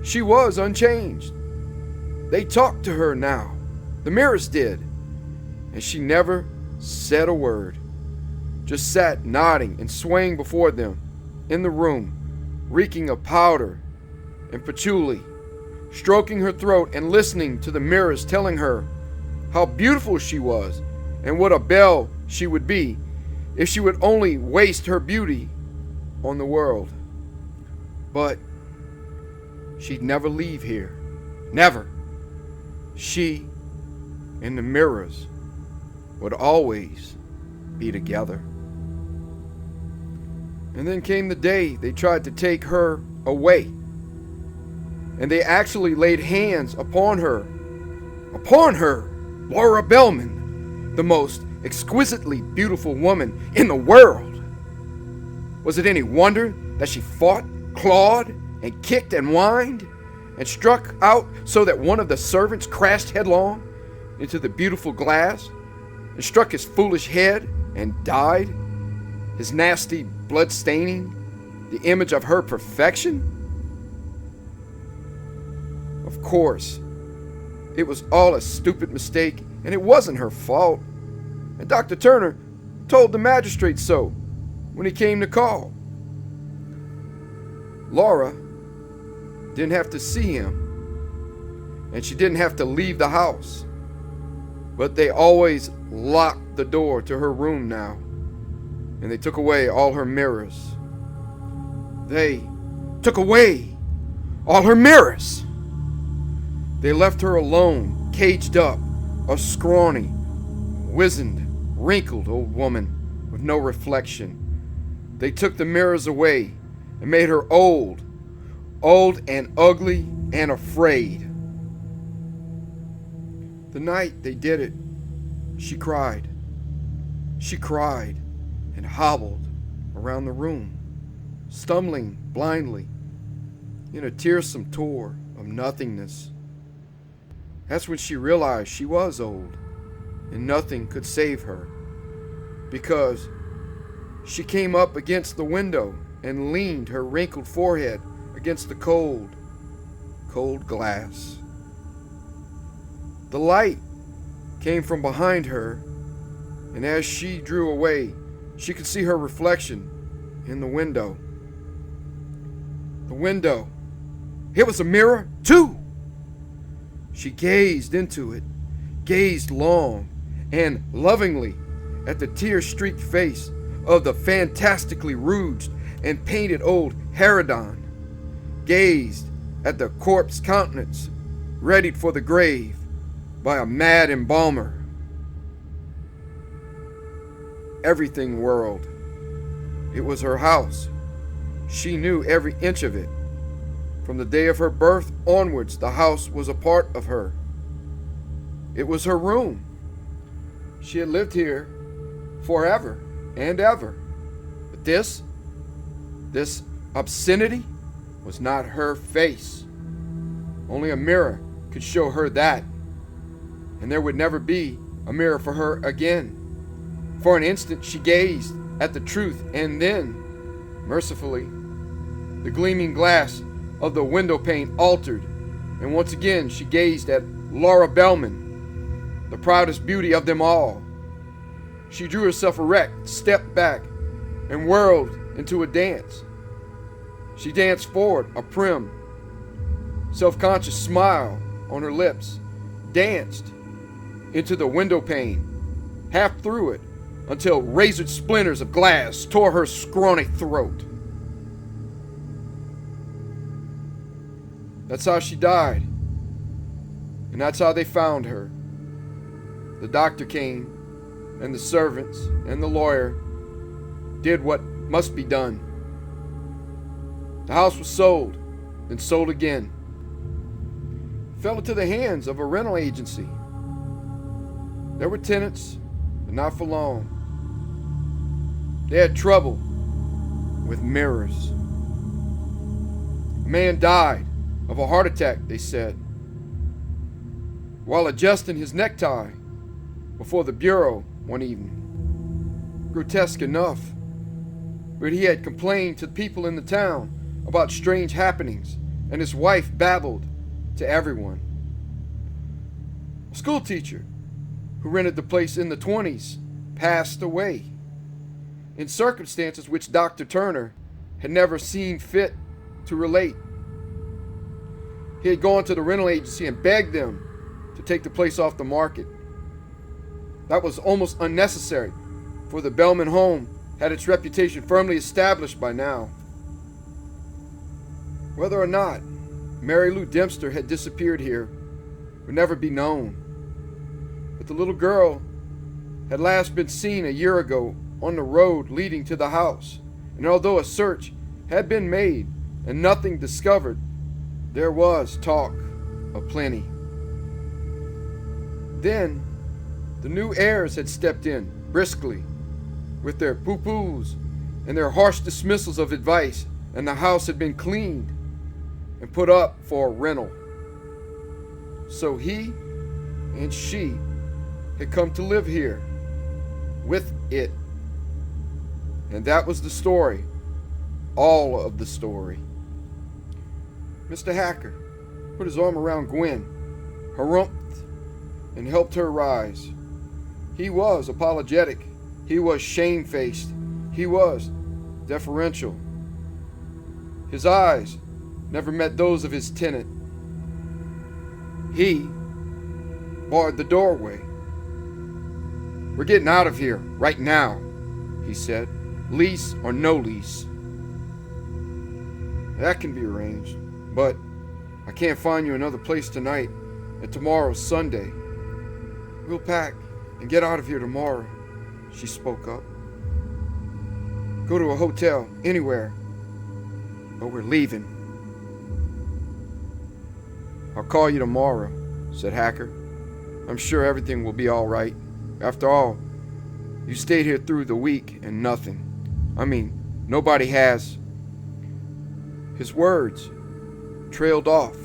she was unchanged. They talked to her now. The mirrors did. And she never said a word. Just sat nodding and swaying before them in the room, reeking of powder and patchouli, stroking her throat and listening to the mirrors telling her how beautiful she was and what a belle she would be if she would only waste her beauty on the world. But she'd never leave here. Never. She and the mirrors would always be together. And then came the day they tried to take her away. And they actually laid hands upon her. Upon her, Laura Bellman, the most exquisitely beautiful woman in the world. Was it any wonder that she fought, clawed, and kicked and whined, and struck out so that one of the servants crashed headlong into the beautiful glass and struck his foolish head and died, his nasty blood staining the image of her perfection? Of course, it was all a stupid mistake, and it wasn't her fault. And Dr. Turner told the magistrate so when he came to call. Laura didn't have to see him, and she didn't have to leave the house. But they always locked the door to her room now, and they took away all her mirrors. They took away all her mirrors. They left her alone, caged up, a scrawny, wizened, wrinkled old woman with no reflection. They took the mirrors away and made her old and ugly and afraid. The night they did it, she cried. She cried and hobbled around the room, stumbling blindly in a tearsome tour of nothingness. That's when she realized she was old and nothing could save her, because she came up against the window and leaned her wrinkled forehead against the cold, cold glass. The light came from behind her, and as she drew away, she could see her reflection in the window. The window. It was a mirror, too! She gazed into it, gazed long and lovingly at the tear-streaked face of the fantastically rouged and painted old harridan, gazed at the corpse countenance readied for the grave by a mad embalmer. Everything whirled. It was her house. She knew every inch of it. From the day of her birth onwards, the house was a part of her. It was her room. She had lived here forever and ever. But this obscenity was not her face. Only a mirror could show her that. And there would never be a mirror for her again. For an instant she gazed at the truth, and then, mercifully, the gleaming glass of the window pane altered, and once again she gazed at Laura Bellman, the proudest beauty of them all. She drew herself erect, stepped back, and whirled into a dance. She danced forward, a prim, self-conscious smile on her lips, danced into the window pane, half through it, until razored splinters of glass tore her scrawny throat. That's how she died, and that's how they found her. The doctor came, and the servants and the lawyer did what must be done. The house was sold, then sold again. It fell into the hands of a rental agency. There were tenants, but not for long. They had trouble with mirrors. A man died of a heart attack, they said, while adjusting his necktie before the bureau one evening. Grotesque enough, but he had complained to people in the town about strange happenings, and his wife babbled to everyone. A schoolteacher who rented the place in the 20s passed away in circumstances which Dr. Turner had never seen fit to relate. He had gone to the rental agency and begged them to take the place off the market. That was almost unnecessary, for the Bellman home had its reputation firmly established by now. Whether or not Mary Lou Dempster had disappeared here would never be known. But the little girl had last been seen a year ago on the road leading to the house, and although a search had been made and nothing discovered, there was talk aplenty. Then the new heirs had stepped in briskly with their poo-poos and their harsh dismissals of advice, and the house had been cleaned and put up for rental. So he and she had come to live here with it. And that was the story, all of the story. Mr. Hacker put his arm around Gwen, harumphed, and helped her rise. He was apologetic. He was shamefaced. He was deferential. His eyes never met those of his tenant. He barred the doorway. "We're getting out of here right now," he said. "Lease or no lease." "That can be arranged, but I can't find you another place tonight, and tomorrow's Sunday." "We'll pack and get out of here tomorrow," she spoke up. "Go to a hotel, anywhere, but we're leaving." "I'll call you tomorrow," said Hacker. "I'm sure everything will be all right. After all, you stayed here through the week and nothing. I mean, nobody has." His words trailed off.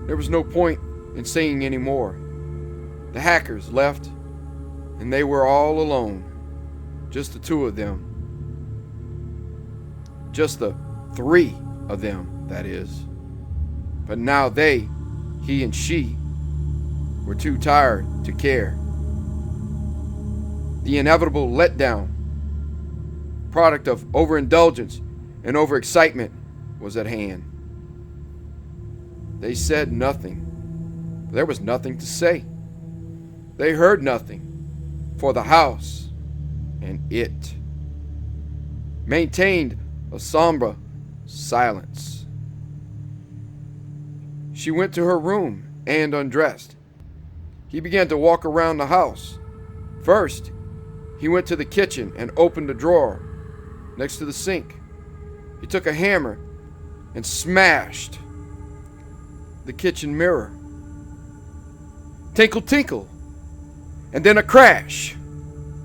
There was no point in saying any more. The Hackers left, and they were all alone. Just the two of them. Just the three of them, that is. But now he and she, were too tired to care. The inevitable letdown, product of overindulgence and overexcitement, was at hand. They said nothing. There was nothing to say. They heard nothing, for the house and it maintained a somber silence. She went to her room and undressed. He began to walk around the house. First, he went to the kitchen and opened a drawer next to the sink. He took a hammer and smashed the kitchen mirror. Tinkle, tinkle, and then a crash.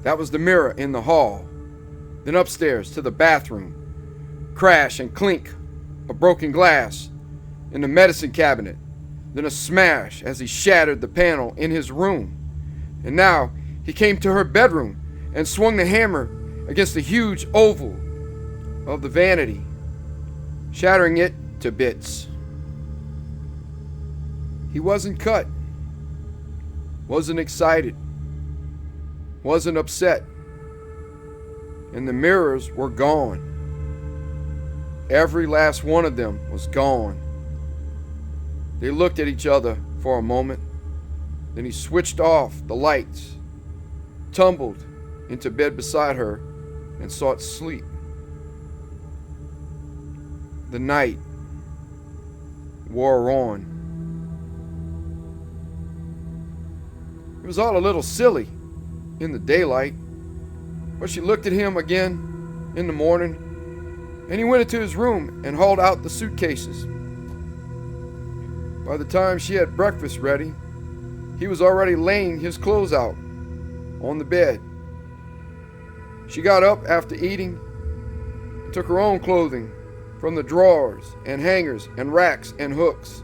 That was the mirror in the hall. Then upstairs to the bathroom. Crash and clink of broken glass in the medicine cabinet. Then a smash as he shattered the panel in his room. And now he came to her bedroom and swung the hammer against the huge oval of the vanity, shattering it to bits. He wasn't cut, wasn't excited, wasn't upset, and the mirrors were gone. Every last one of them was gone. They looked at each other for a moment. Then he switched off the lights, tumbled into bed beside her, and sought sleep. The night wore on. It was all a little silly in the daylight, but she looked at him again in the morning, and he went into his room and hauled out the suitcases. By the time she had breakfast ready, he was already laying his clothes out on the bed. She got up after eating and took her own clothing from the drawers and hangers and racks and hooks.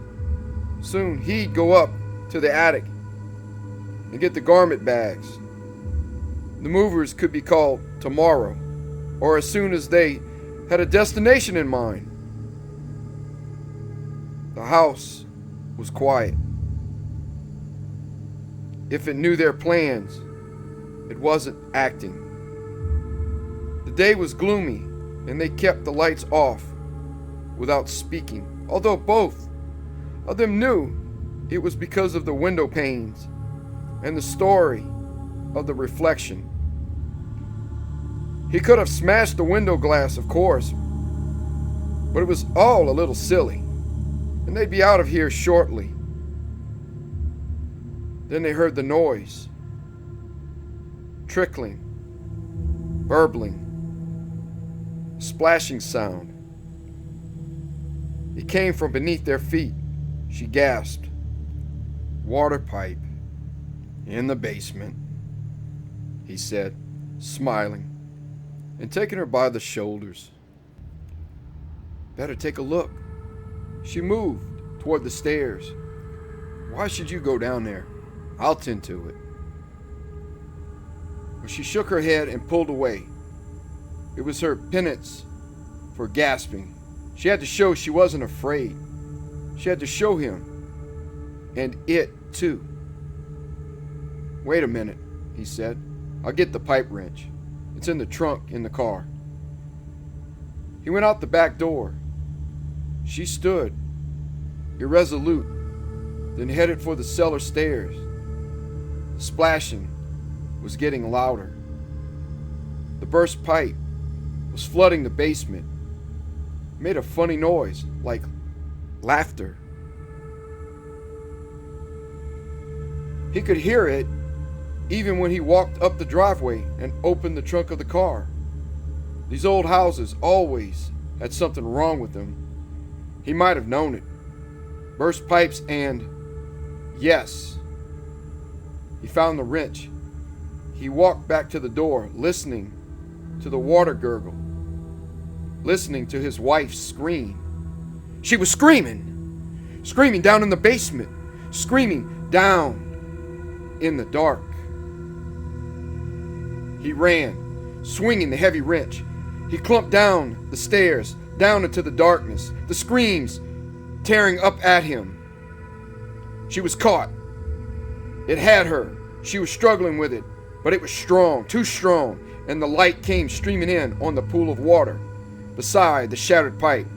Soon he'd go up to the attic and get the garment bags. The movers could be called tomorrow, or as soon as they had a destination in mind. The house was quiet. If it knew their plans, it wasn't acting. The day was gloomy, and they kept the lights off without speaking, although both of them knew it was because of the window panes and the story of the reflection. He could have smashed the window glass, of course, but it was all a little silly, and they'd be out of here shortly. Then they heard the noise. Trickling, burbling, splashing sound. It came from beneath their feet. She gasped. Water pipe in the basement, he said, smiling and taking her by the shoulders. Better take a look. She moved toward the stairs. Why should you go down there? I'll tend to it. But she shook her head and pulled away. It was her penance for gasping. She had to show she wasn't afraid. She had to show him, and it too. Wait a minute, he said. I'll get the pipe wrench. It's in the trunk in the car. He went out the back door. She stood, irresolute, then headed for the cellar stairs. The splashing was getting louder. The burst pipe was flooding the basement. It made a funny noise, like laughter. He could hear it even when he walked up the driveway and opened the trunk of the car. These old houses always had something wrong with them. He might have known it. Burst pipes and, yes. He found the wrench. He walked back to the door, listening to the water gurgle, listening to his wife scream. She was screaming down in the basement, screaming down in the dark. He ran, swinging the heavy wrench. He clumped down the stairs, down into the darkness, the screams tearing up at him. She was caught. It had her. She was struggling with it, but it was strong, too strong, and the light came streaming in on the pool of water beside the shattered pipe.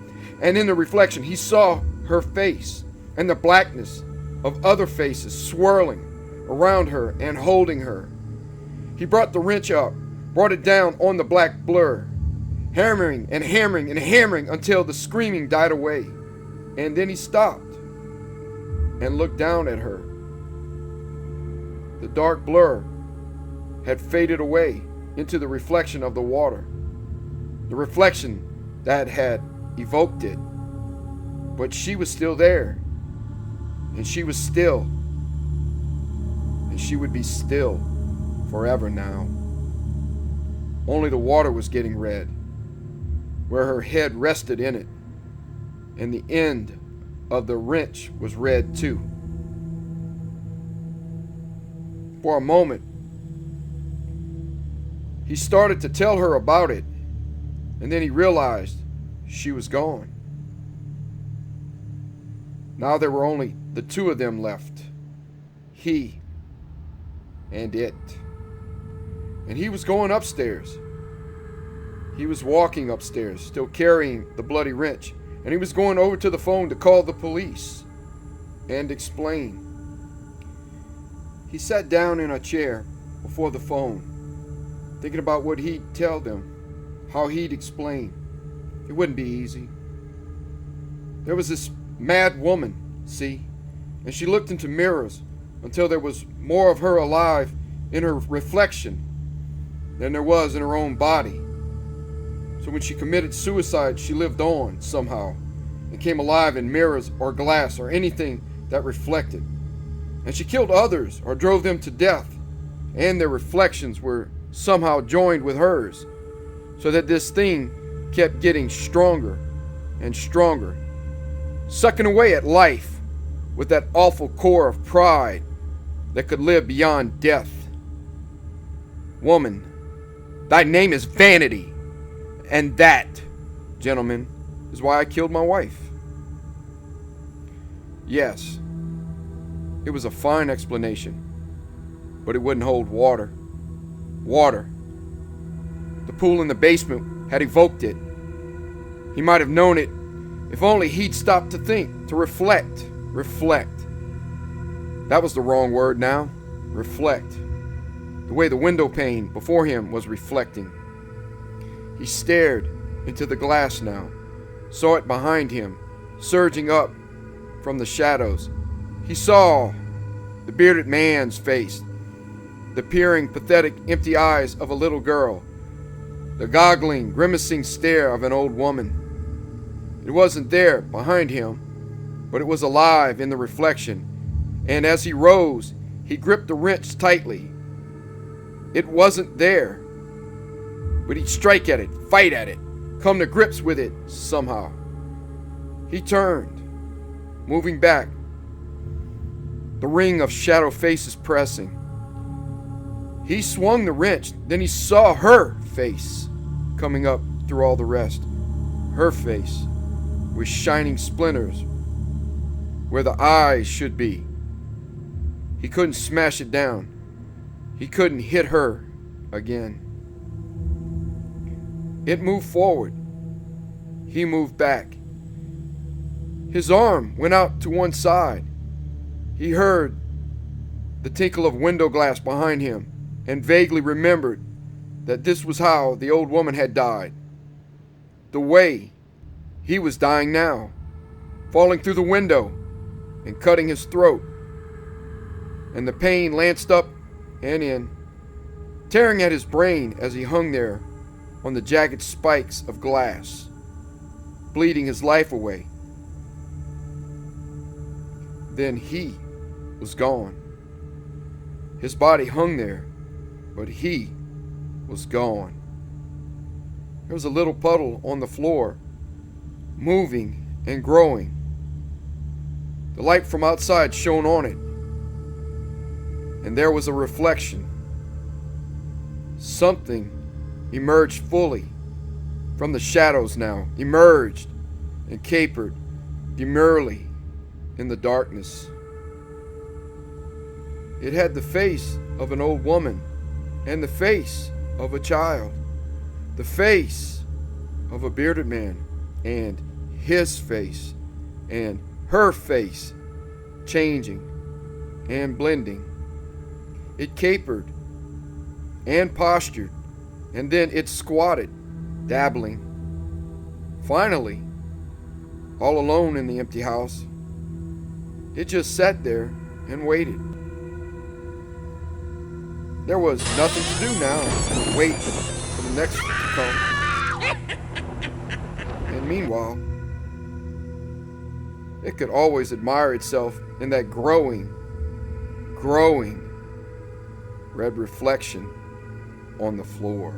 And in the reflection, he saw her face and the blackness of other faces swirling around her and holding her. He brought the wrench up, brought it down on the black blur, hammering and hammering and hammering until the screaming died away. And then he stopped and looked down at her. The dark blur had faded away into the reflection of the water, the reflection that had evoked it. But she was still there, and she was still, and she would be still forever now. Only the water was getting red, where her head rested in it, and the end of the wrench was red too. For a moment, he started to tell her about it, and then he realized she was gone. Now there were only the two of them left, he and it. And he was going upstairs. He was walking upstairs, still carrying the bloody wrench, and he was going over to the phone to call the police and explain. He sat down in a chair before the phone, thinking about what he'd tell them, how he'd explain. It wouldn't be easy. There was this mad woman, see, and she looked into mirrors until there was more of her alive in her reflection than there was in her own body. So when she committed suicide, she lived on somehow and came alive in mirrors or glass or anything that reflected. And she killed others or drove them to death, and their reflections were somehow joined with hers, so that this thing kept getting stronger and stronger, sucking away at life with that awful core of pride that could live beyond death. Woman, thy name is vanity. And that, gentlemen, is why I killed my wife. Yes, it was a fine explanation, but it wouldn't hold water. Water. The pool in the basement had evoked it. He might have known it if only he'd stopped to think, to reflect. Reflect. That was the wrong word now. Reflect. The way the window pane before him was reflecting. He stared into the glass now, saw it behind him, surging up from the shadows. He saw the bearded man's face, the peering, pathetic, empty eyes of a little girl, the goggling, grimacing stare of an old woman. It wasn't there behind him, but it was alive in the reflection, and as he rose, he gripped the wrench tightly. It wasn't there, but he'd strike at it, fight at it, come to grips with it somehow. He turned, moving back, the ring of shadow faces pressing. He swung the wrench, then he saw her face coming up through all the rest. Her face with shining splinters where the eyes should be. He couldn't smash it down. He couldn't hit her again. It moved forward. He moved back. His arm went out to one side. He heard the tinkle of window glass behind him and vaguely remembered that this was how the old woman had died. The way he was dying now, falling through the window and cutting his throat. And the pain lanced up and in, tearing at his brain as he hung there on the jagged spikes of glass, bleeding his life away. Then he was gone. His body hung there, but he was gone. There was a little puddle on the floor, moving and growing. The light from outside shone on it, and there was a reflection. Something emerged fully from the shadows now, emerged and capered demurely in the darkness. It had the face of an old woman and the face of a child, the face of a bearded man, and his face and her face changing and blending. It capered and postured, and then it squatted, dabbling. Finally, all alone in the empty house, it just sat there and waited. There was nothing to do now but wait for the next to come. And meanwhile, it could always admire itself in that growing red reflection on the floor.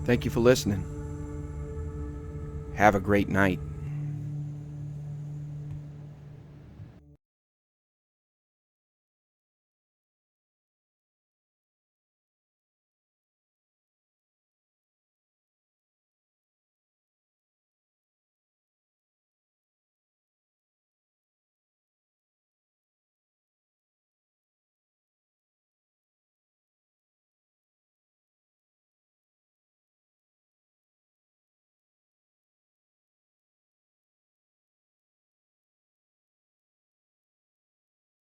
Thank you for listening. Have a great night.